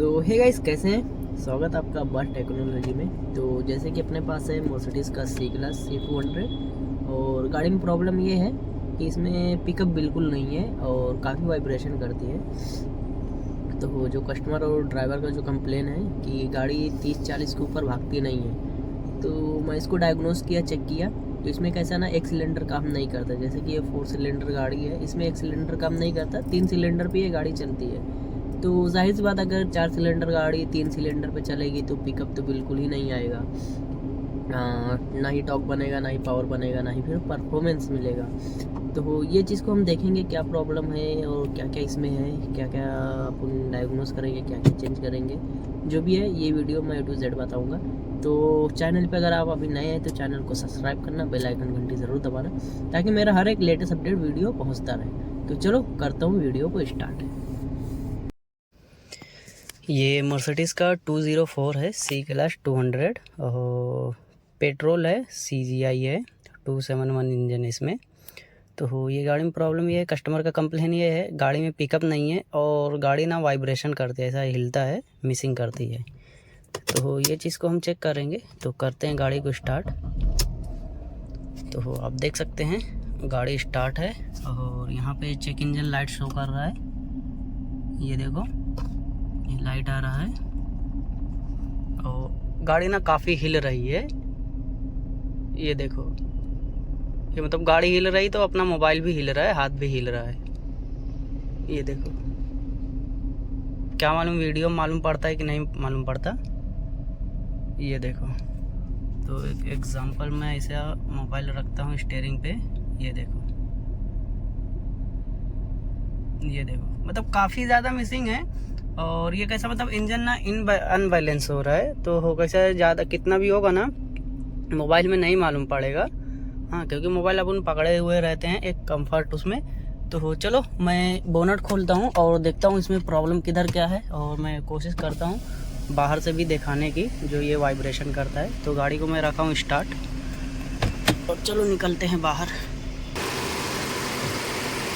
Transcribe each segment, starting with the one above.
सो hey guys, कैसे हैं? स्वागत आपका बट टेक्नोलॉजी में। तो जैसे कि अपने पास है मर्सिडीज़ का सी क्लास C200 और गाड़ी में प्रॉब्लम ये है कि इसमें पिकअप बिल्कुल नहीं है और काफ़ी वाइब्रेशन करती है। तो जो कस्टमर और ड्राइवर का जो कंप्लेन है कि गाड़ी 30-40 के ऊपर भागती नहीं है, तो मैं इसको डायग्नोस किया, चेक किया। तो इसमें कैसा ना, एक सिलेंडर काम नहीं करता। जैसे कि ये 4 सिलेंडर गाड़ी है, इसमें एक सिलेंडर काम नहीं करता, 3 सिलेंडर पे ये गाड़ी चलती है। तो जाहिर सी बात, अगर 4 सिलेंडर गाड़ी 3 सिलेंडर पे चलेगी तो पिकअप तो बिल्कुल ही नहीं आएगा। ना ही टॉर्क बनेगा, ना ही पावर बनेगा, ना ही फिर परफॉर्मेंस मिलेगा। तो ये चीज़ को हम देखेंगे क्या प्रॉब्लम है और क्या क्या इसमें है, क्या क्या अपन डायग्नोस करेंगे, क्या क्या चेंज करेंगे। जो भी है ये वीडियो मैं A to Z बताऊँगा। तो चैनल पे अगर आप अभी नए हैं तो चैनल को सब्सक्राइब करना, बेल आइकन घंटी ज़रूर दबाना, ताकि मेरा हर एक लेटेस्ट अपडेट वीडियो पहुँचता रहे। तो चलो करता हूँ वीडियो को स्टार्ट। ये मर्सिडीज़ का 204 है, सी क्लास 200 और पेट्रोल है, CGI है, 271 इंजन इसमें। तो ये गाड़ी में प्रॉब्लम ये है, कस्टमर का कंप्लेन ये है गाड़ी में पिकअप नहीं है और गाड़ी ना वाइब्रेशन करती है, ऐसा हिलता है, मिसिंग करती है। तो ये चीज़ को हम चेक करेंगे। तो करते हैं गाड़ी को स्टार्ट। तो आप देख सकते हैं गाड़ी स्टार्ट है और यहाँ पे चेक इंजन लाइट शो कर रहा है। ये देखो, ये लाइट आ रहा है और गाड़ी ना काफ़ी हिल रही है। ये देखो, ये मतलब गाड़ी हिल रही तो अपना मोबाइल भी हिल रहा है, हाथ भी हिल रहा है। ये देखो, क्या मालूम वीडियो मालूम पड़ता है कि नहीं मालूम पड़ता। ये देखो, तो एक एग्जांपल मैं इसे मोबाइल रखता हूँ स्टीयरिंग पे। ये देखो, ये देखो, मतलब काफ़ी ज़्यादा मिसिंग है। और ये कैसा, मतलब इंजन ना अनबैलेंस हो रहा है। तो हो कैसा, ज़्यादा कितना भी होगा ना मोबाइल में नहीं मालूम पड़ेगा। हाँ, क्योंकि मोबाइल अपन पकड़े हुए रहते हैं, एक कंफर्ट उसमें। तो चलो मैं बोनट खोलता हूँ और देखता हूँ इसमें प्रॉब्लम किधर क्या है, और मैं कोशिश करता हूँ बाहर से भी दिखाने की जो ये वाइब्रेशन करता है। तो गाड़ी को मैं रखा हूँ स्टार्ट और चलो निकलते हैं बाहर।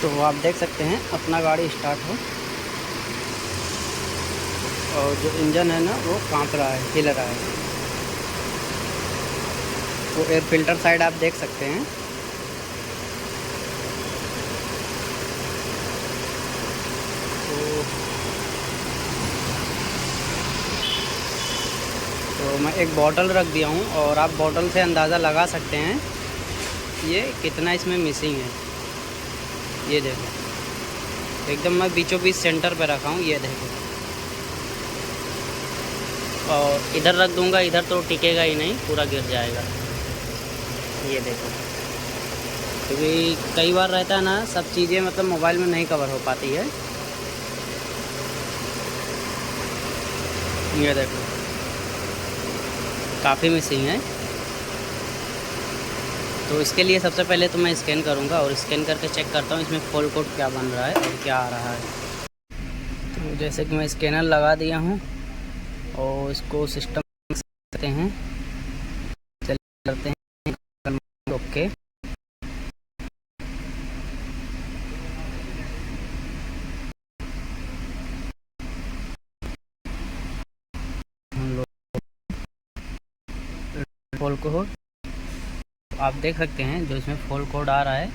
तो आप देख सकते हैं अपना गाड़ी स्टार्ट हो और जो इंजन है ना वो कांप रहा है, हिल रहा है। तो एयर फिल्टर साइड आप देख सकते हैं। तो मैं एक बॉटल रख दिया हूँ और आप बॉटल से अंदाज़ा लगा सकते हैं ये कितना इसमें मिसिंग है। ये देखो, एकदम मैं बीचों बीच सेंटर पे रखा हूँ। ये देखो, और इधर रख दूँगा, इधर तो टिकेगा ही नहीं, पूरा गिर जाएगा। ये देखो, क्योंकि कई बार रहता है ना, सब चीज़ें मतलब मोबाइल में नहीं कवर हो पाती है। ये देखो, काफ़ी मिसिंग है। तो इसके लिए सबसे पहले तो मैं स्कैन करूंगा और स्कैन करके चेक करता हूँ इसमें फॉल्ट कोड क्या बन रहा है और क्या आ रहा है। तो जैसे कि मैं स्कैनर लगा दिया हूँ और इसको सिस्टम करते हैं, करते हैं ओके। हम लोग फॉल्ट कोड आप देख सकते हैं, जो इसमें फॉल्ट कोड आ रहा है,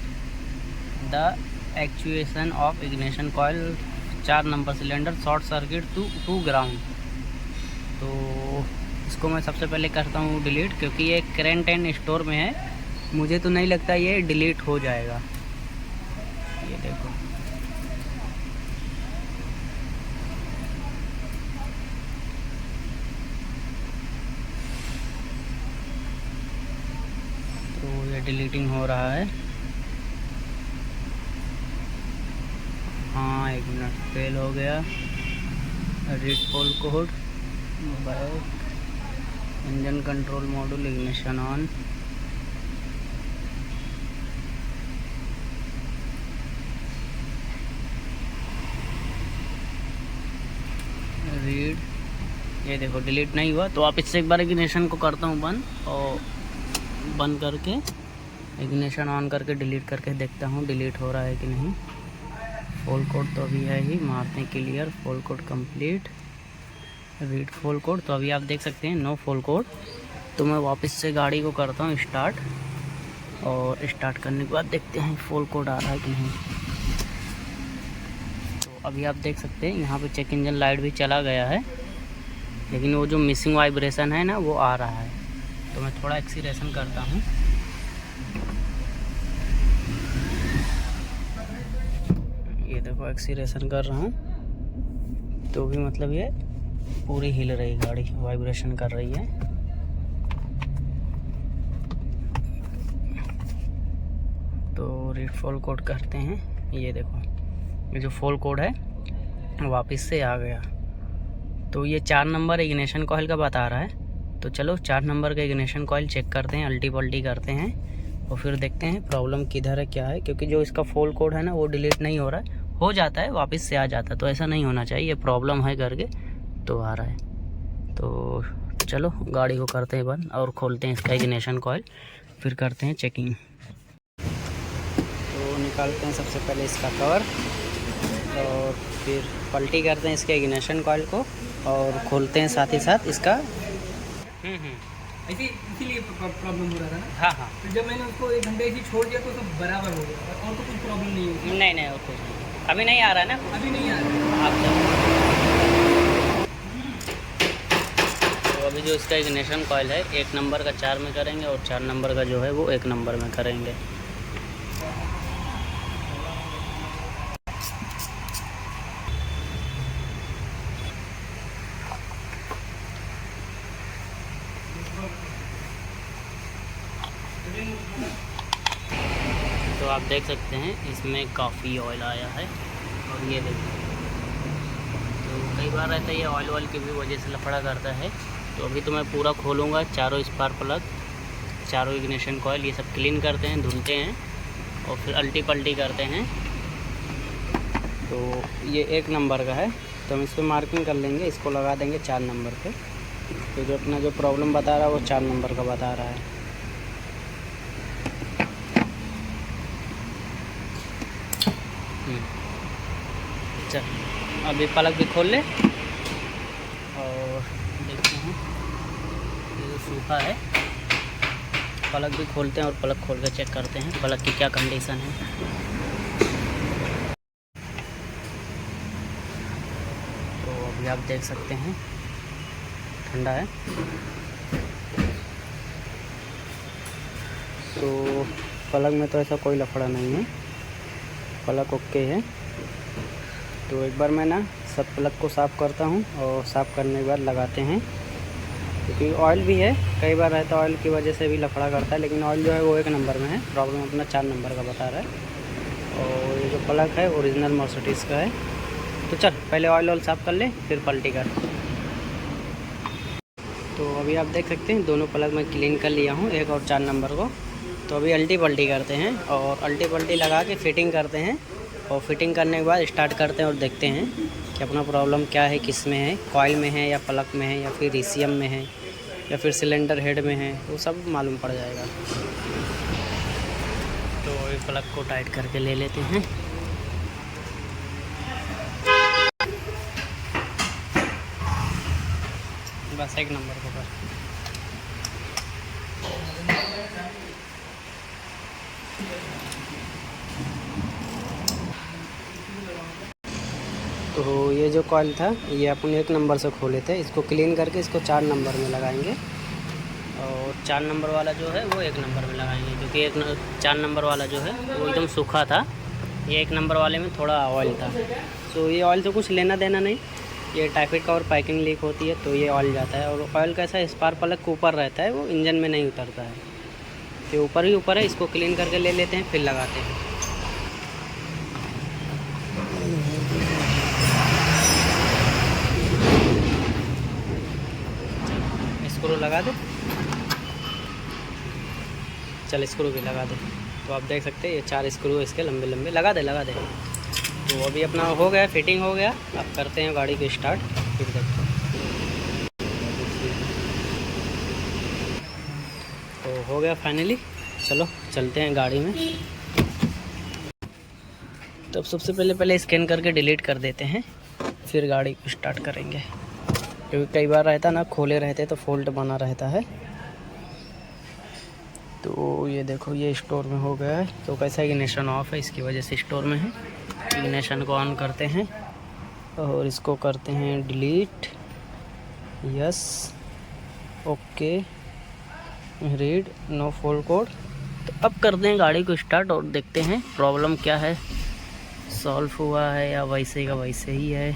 the actuation of ignition coil 4 number cylinder short circuit to ground. तो इसको मैं सबसे पहले करता हूँ डिलीट, क्योंकि ये करेंट एंड स्टोर में है, मुझे तो नहीं लगता ये डिलीट हो जाएगा। ये देखो, तो ये डिलीटिंग हो रहा है। हाँ, 1 मिनट, फेल हो गया। Read fault code, mobile engine control module ignition on. Read, ये देखो डिलीट नहीं हुआ। तो आप इससे एक बार इग्निशन को करता हूँ बंद, और बंद करके इग्निशन ऑन करके डिलीट करके देखता हूँ डिलीट हो रहा है कि नहीं। फॉल्ट कोड तो अभी है ही, मारते हैं clear, fault code complete. Read fall code. तो अभी आप देख सकते हैं नो फॉल कोड। तो मैं वापस से गाड़ी को करता हूँ स्टार्ट, और स्टार्ट करने के बाद देखते हैं फॉल कोड आ रहा है कि नहीं। तो अभी आप देख सकते हैं यहाँ पे चेक इंजन लाइट भी चला गया है, लेकिन वो जो मिसिंग वाइब्रेशन है ना वो आ रहा है। तो मैं थोड़ा एक्सीलेरेशन करता हूँ। ये देखो एक्सीलेरेशन कर रहा हूँ तो भी मतलब ये पूरी हिल रही गाड़ी, वाइब्रेशन कर रही है। तो रीड फॉल कोड करते हैं। ये देखो ये जो फॉल कोड है वापस से आ गया। तो ये 4 नंबर इग्निशन कॉइल का बता रहा है। तो चलो 4 नंबर का इग्निशन कॉइल चेक करते हैं, अल्टी पल्टी करते हैं और फिर देखते हैं प्रॉब्लम किधर है, क्या है। क्योंकि जो इसका फॉल कोड है ना वो डिलीट नहीं हो रहा है, हो जाता है वापस से आ जाता है। तो ऐसा नहीं होना चाहिए, ये प्रॉब्लम है करके तो आ रहा है। तो चलो गाड़ी को करते हैं बंद और खोलते हैं इसका इग्निशन कॉइल, फिर करते हैं चेकिंग। तो निकालते हैं सबसे पहले इसका कवर और फिर पलटी करते हैं इसके इग्निशन कॉइल को और खोलते हैं साथ ही साथ इसका। इसीलिए प्रॉब्लम हो रहा था ना। हाँ हाँ। तो जब मैंने उसको 1 घंटे ऐसे छोड़ दिया तो सब बराबर हो गया, और तो कुछ प्रॉब्लम नहीं होगी। नहीं और कुछ नहीं, अभी नहीं आ रहा है ना, अभी नहीं आ रहा। आप तो अभी जो इसका इग्निशन कॉइल है 1 नंबर का 4 में करेंगे और 4 नंबर का जो है वो 1 नंबर में करेंगे। तो आप देख सकते हैं इसमें काफ़ी ऑयल आया है, और ये देखिए। तो कई बार रहता है ये ऑयल की भी वजह से लफड़ा करता है। तो अभी तो मैं पूरा खोलूँगा, चारों स्पार्क प्लग, चारों इग्निशन कॉइल, ये सब क्लीन करते हैं, धुलते हैं और फिर अल्टी पल्टी करते हैं। तो ये 1 नंबर का है तो हम इस पर मार्किंग कर लेंगे, इसको लगा देंगे 4 नंबर पे। तो जो अपना जो प्रॉब्लम बता रहा है वो 4 नंबर का बता रहा है। चल अभी पलक भी खोल ले और देखते हैं। ये जो सूखा है पलक भी खोलते हैं और पलक खोल कर चेक करते हैं पलक की क्या कंडीशन है। तो अभी आप देख सकते हैं ठंडा है। तो पलक में तो ऐसा कोई लफड़ा नहीं है, पलक ओके है। तो एक बार मैं ना सब प्लग को साफ़ करता हूँ और साफ़ करने के बाद लगाते हैं, क्योंकि ऑयल भी है, कई बार रहता है ऑयल की वजह से भी लफड़ा करता है। लेकिन ऑयल जो है वो 1 नंबर में है, प्रॉब्लम अपना 4 नंबर का बता रहा है। और ये जो प्लग है ओरिजिनल मर्सिडीज़ का है। तो चल पहले ऑयल साफ़ कर ले फिर पलटी कर। तो अभी आप देख सकते हैं दोनों प्लग मैं क्लीन कर लिया हूँ, 1 और 4 नंबर को। तो अभी अल्टी पल्टी करते हैं और अल्टी पल्टी लगा के फिटिंग करते हैं, और फिटिंग करने के बाद स्टार्ट करते हैं और देखते हैं कि अपना प्रॉब्लम क्या है, किस में है, कॉइल में है या प्लग में है या फिर ईसीएम में है या फिर सिलेंडर हेड में है, वो सब मालूम पड़ जाएगा। तो ये प्लग को टाइट करके ले लेते हैं। बस 1 नंबर को कर। तो ये जो कॉइल था ये अपन 1 नंबर से खोले थे, इसको क्लीन करके इसको 4 नंबर में लगाएंगे, और 4 नंबर वाला जो है वो 1 नंबर में लगाएंगे। क्योंकि 4 नंबर वाला जो है वो एकदम सूखा था, ये 1 नंबर वाले में थोड़ा ऑयल था। तो ये ऑयल से कुछ लेना देना नहीं, ये टाइफाइड का और पाइपिंग लीक होती है तो ये ऑयल जाता है। और ऑयल कैसा स्पार्क प्लग के ऊपर रहता है, वो इंजन में नहीं उतरता है, तो ऊपर ही ऊपर है। इसको क्लीन करके ले लेते हैं फिर लगाते हैं। स्क्रू लगा दे, चल स्क्रू भी लगा दे। तो आप देख सकते हैं ये 4 स्क्रू इसके लंबे लंबे, लगा दे। तो अभी अपना हो गया, फिटिंग हो गया। अब करते हैं गाड़ी को स्टार्ट, फिर देखते हैं। तो हो गया फाइनली, चलो चलते हैं गाड़ी में। तो सबसे पहले स्कैन करके डिलीट कर देते हैं, फिर गाड़ी को स्टार्ट करेंगे। क्योंकि कई बार रहता ना, खोले रहते तो फॉल्ट बना रहता है। तो ये देखो, ये स्टोर में हो गया है। तो कैसा इग्निशन ऑफ है, इसकी वजह से स्टोर में है। इग्निशन को ऑन करते हैं और इसको करते हैं delete, yes, okay, read no fault code. तो अब करते हैं गाड़ी को स्टार्ट और देखते हैं प्रॉब्लम क्या है, सॉल्व हुआ है या वैसे का वैसे ही है।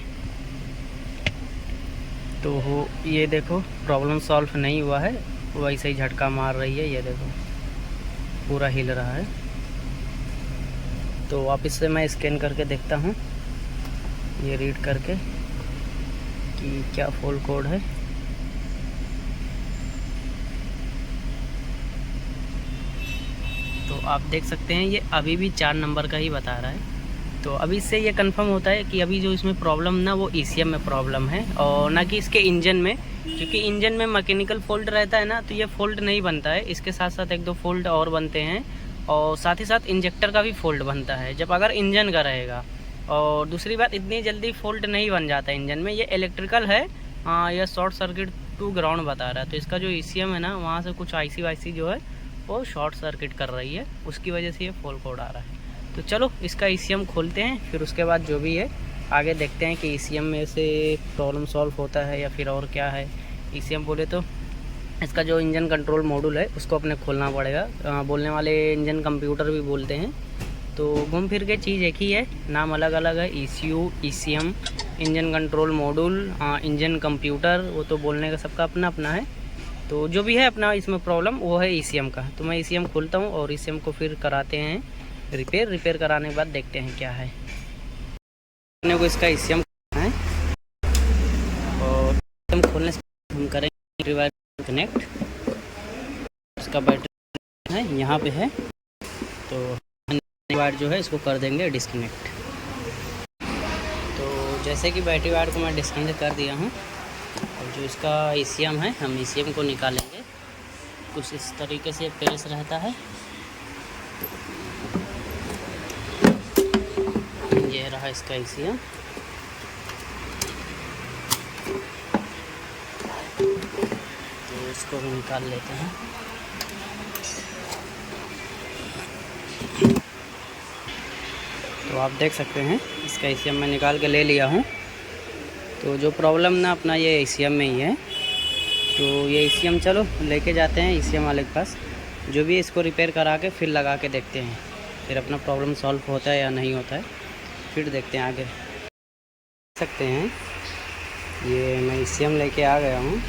तो ये देखो प्रॉब्लम सॉल्व नहीं हुआ है, वैसे ही झटका मार रही है। ये देखो पूरा हिल रहा है। तो वापस से मैं स्कैन करके देखता हूँ, ये रीड करके कि क्या फॉल्ट कोड है। तो आप देख सकते हैं ये अभी भी 4 नंबर का ही बता रहा है। तो अभी इससे ये कंफर्म होता है कि अभी जो इसमें प्रॉब्लम ना, वो ECM में प्रॉब्लम है और ना कि इसके इंजन में। क्योंकि इंजन में मैकेनिकल फॉल्ट रहता है ना, तो ये फॉल्ट नहीं बनता है। इसके साथ साथ 1-2 फॉल्ट और बनते हैं और साथ ही साथ इंजेक्टर का भी फॉल्ट बनता है जब अगर इंजन का रहेगा। और दूसरी बात, इतनी जल्दी फॉल्ट नहीं बन जाता इंजन में, ये इलेक्ट्रिकल है। यह शॉर्ट सर्किट टू ग्राउंड बता रहा है। तो इसका जो ECM है ना, वहाँ से कुछ IC जो है वो शॉर्ट सर्किट कर रही है, उसकी वजह से ये फॉल्ट कोड आ रहा है। तो चलो इसका ECM खोलते हैं, फिर उसके बाद जो भी है आगे देखते हैं कि ECM में से प्रॉब्लम सॉल्व होता है या फिर और क्या है। ECM बोले तो इसका जो इंजन कंट्रोल मॉड्यूल है उसको अपने खोलना पड़ेगा। बोलने वाले इंजन कंप्यूटर भी बोलते हैं। तो घूम फिर के चीज़ एक ही है, नाम अलग अलग है। ECU, ECM, engine control module, engine computer, वो तो बोलने का सबका अपना अपना है। तो जो भी है अपना इसमें प्रॉब्लम वो है ECM का। तो मैं ECM खोलता हूँ और ECM को फिर कराते हैं रिपेयर कराने के बाद देखते हैं क्या है। अपने को इसका ECM है और ECM खोलने से हम करेंगे बैटरी वायर कनेक्ट। इसका बैटरी है यहाँ पे है, तो वायर जो है इसको कर देंगे डिस्कनेक्ट। तो जैसे कि बैटरी वायर को मैं डिस्कनेक्ट कर दिया हूँ और जो इसका ECM है, हम ECM को निकालेंगे। कुछ इस तरीके से पेश रहता है। ये रहा इसका ECM। तो इसको भी निकाल लेते हैं। तो आप देख सकते हैं इसका ECM मैं निकाल के ले लिया हूँ। तो जो प्रॉब्लम ना अपना ये ECM में ही है। तो ये ECM चलो लेके जाते हैं ECM वाले के पास, जो भी इसको रिपेयर करा के फिर लगा के देखते हैं, फिर अपना प्रॉब्लम सॉल्व होता है या नहीं होता है, फिर देखते हैं आगे। देख सकते हैं ये मैं ECM लेके आ गया हूँ।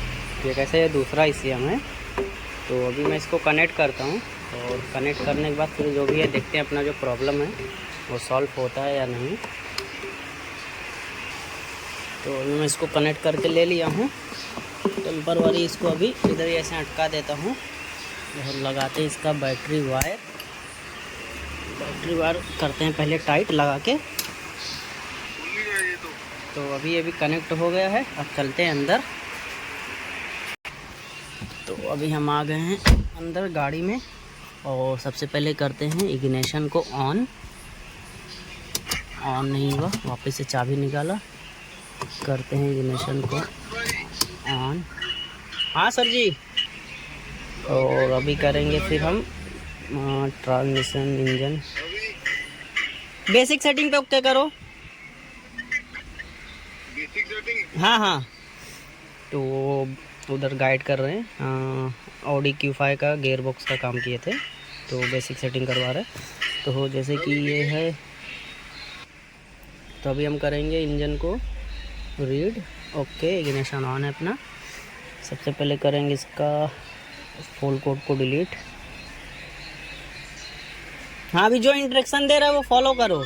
ये कैसे, ये दूसरा ECM है। तो अभी मैं इसको कनेक्ट करता हूँ और कनेक्ट करने के बाद फिर जो भी है देखते हैं अपना जो प्रॉब्लम है वो सॉल्व होता है या नहीं। तो अभी मैं इसको कनेक्ट करके ले लिया हूँ। टेम्पररी इसको अभी इधर ही ऐसे अटका देता हूँ और लगाते हैं इसका बैटरी वायर करते हैं पहले टाइट लगा के। तो अभी ये भी कनेक्ट हो गया है। अब चलते हैं अंदर। तो अभी हम आ गए हैं अंदर गाड़ी में और सबसे पहले करते हैं इग्निशन को ऑन नहीं हुआ, वापस से चाबी निकाला, करते हैं इग्निशन को ऑन। हाँ सर जी। और अभी करेंगे फिर हम ट्रांसमिशन इंजन बेसिक सेटिंग पे ओके करो। बेसिक सेटिंग, हाँ। तो उधर गाइड कर रहे हैं, ऑडी Q5 का गियर बॉक्स का काम किए थे, तो बेसिक सेटिंग करवा रहे। तो जैसे कि ये है, तो अभी हम करेंगे इंजन को रीड, ओके, इग्निशन ऑन है अपना। सबसे पहले करेंगे इसका फॉल्ट कोड को डिलीट। हाँ, अभी जो इंस्ट्रक्शन दे रहा है वो फॉलो करो।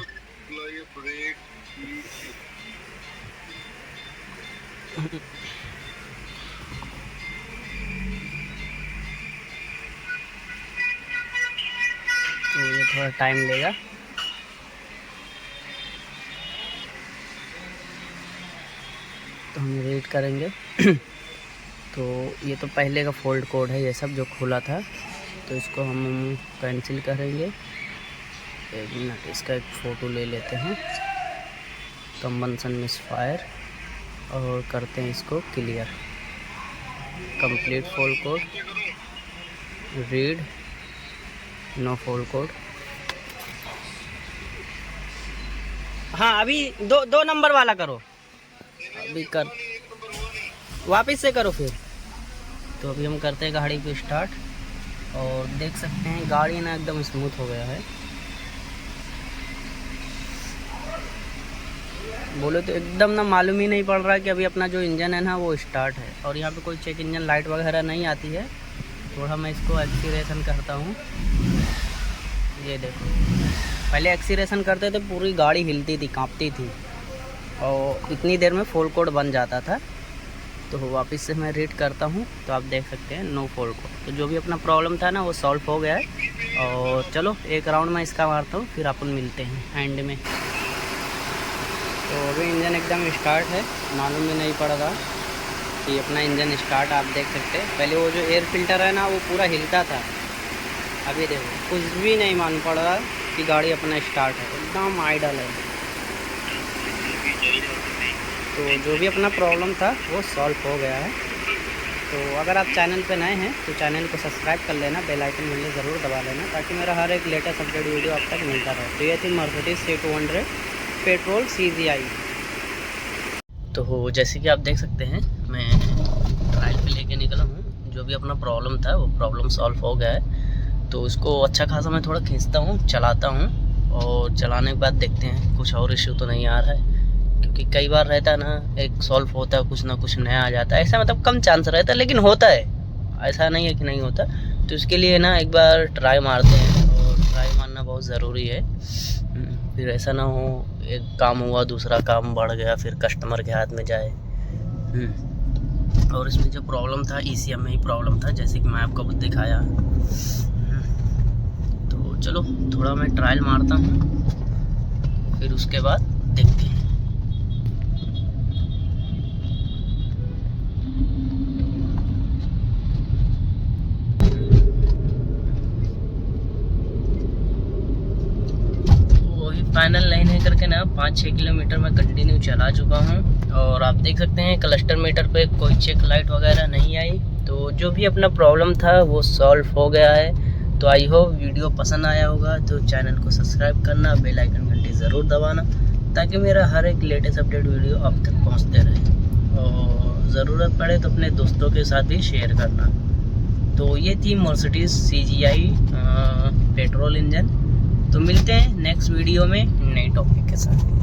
तो ये थोड़ा टाइम लेगा। तो हम रीड करेंगे। तो ये तो पहले का फॉल्ट कोड है, ये सब जो खुला था, तो इसको हम कैंसिल करेंगे। एक मिनट, इसका एक फ़ोटो ले लेते हैं। कंबंसन मिसफायर, और करते हैं इसको clear. Complete fault code, read, no fault code. हाँ अभी दो नंबर वाला करो, अभी कर वापस से करो फिर। तो अभी हम करते हैं गाड़ी को स्टार्ट और देख सकते हैं गाड़ी ना एकदम स्मूथ हो गया है। बोले तो एकदम ना मालूम ही नहीं पड़ रहा है कि अभी अपना जो इंजन है ना वो स्टार्ट है। और यहाँ पे कोई चेक इंजन लाइट वगैरह नहीं आती है। थोड़ा मैं इसको एक्सीलेरेशन करता हूँ। ये देखो, पहले एक्सीलेरेशन करते थे पूरी गाड़ी हिलती थी, कांपती थी और इतनी देर में फॉल कोड बन जाता था। तो वापस से मैं रीड करता हूँ तो आप देख सकते हैं नो फॉल कोड। तो जो भी अपना प्रॉब्लम था ना वो सॉल्व हो गया है। और चलो एक राउंड में इसका मारता हूँ, फिर अपन मिलते हैं एंड में। तो अभी इंजन एकदम स्टार्ट है, मालूम भी नहीं पड़ रहा कि अपना इंजन स्टार्ट। आप देख सकते हैं पहले वो जो एयर फिल्टर है ना वो पूरा हिलता था, अभी देखो कुछ भी नहीं मालूम पड़ रहा कि गाड़ी अपना स्टार्ट है, एकदम आइडल है। तो जो भी अपना प्रॉब्लम था वो सॉल्व हो गया है। तो अगर आप चैनल पे नए हैं तो चैनल को सब्सक्राइब कर लेना, बेल आइकन मिलने ज़रूर दबा लेना ताकि मेरा हर एक लेटेस्ट अपडेट वीडियो आप तक मिलता रहे। तो ये थी मर्सिडीज C200 पेट्रोल CGI। तो जैसे कि आप देख सकते हैं मैं ट्रायल पे लेके निकला हूँ। जो भी अपना प्रॉब्लम था वो प्रॉब्लम सॉल्व हो गया है। तो इसको अच्छा खासा मैं थोड़ा खींचता हूँ, चलाता हूँ और चलाने के बाद देखते हैं कुछ और इश्यू तो नहीं आ रहा है। क्योंकि कई बार रहता है ना, एक सॉल्व होता है कुछ ना कुछ नया आ जाता है, ऐसा मतलब कम चांस रहता है लेकिन होता है, ऐसा नहीं है कि नहीं होता। तो इसके लिए ना एक बार ट्राई मारते हैं और ट्राई मारना बहुत ज़रूरी है। फिर ऐसा ना हो एक काम हुआ दूसरा काम बढ़ गया फिर कस्टमर के हाथ में जाए। और इसमें जो प्रॉब्लम था ECM में ही प्रॉब्लम था, जैसे कि मैं आपको दिखाया। तो चलो थोड़ा मैं ट्रायल मारता हूँ, फिर उसके बाद देखते हैं। फाइनल लाइन है करके ना 5-6 किलोमीटर मैं कंटिन्यू चला चुका हूँ और आप देख सकते हैं क्लस्टर मीटर पे कोई चेक लाइट वगैरह नहीं आई। तो जो भी अपना प्रॉब्लम था वो सॉल्व हो गया है। तो आई होप वीडियो पसंद आया होगा। तो चैनल को सब्सक्राइब करना, बेल आइकन घंटी ज़रूर दबाना ताकि मेरा हर एक लेटेस्ट अपडेट वीडियो आप तक पहुँचते रहे। और ज़रूरत पड़े तो अपने दोस्तों के साथ भी शेयर करना। तो ये थी मर्सिडीज CGI पेट्रोल इंजन। तो मिलते हैं नेक्स्ट वीडियो में नए टॉपिक के साथ।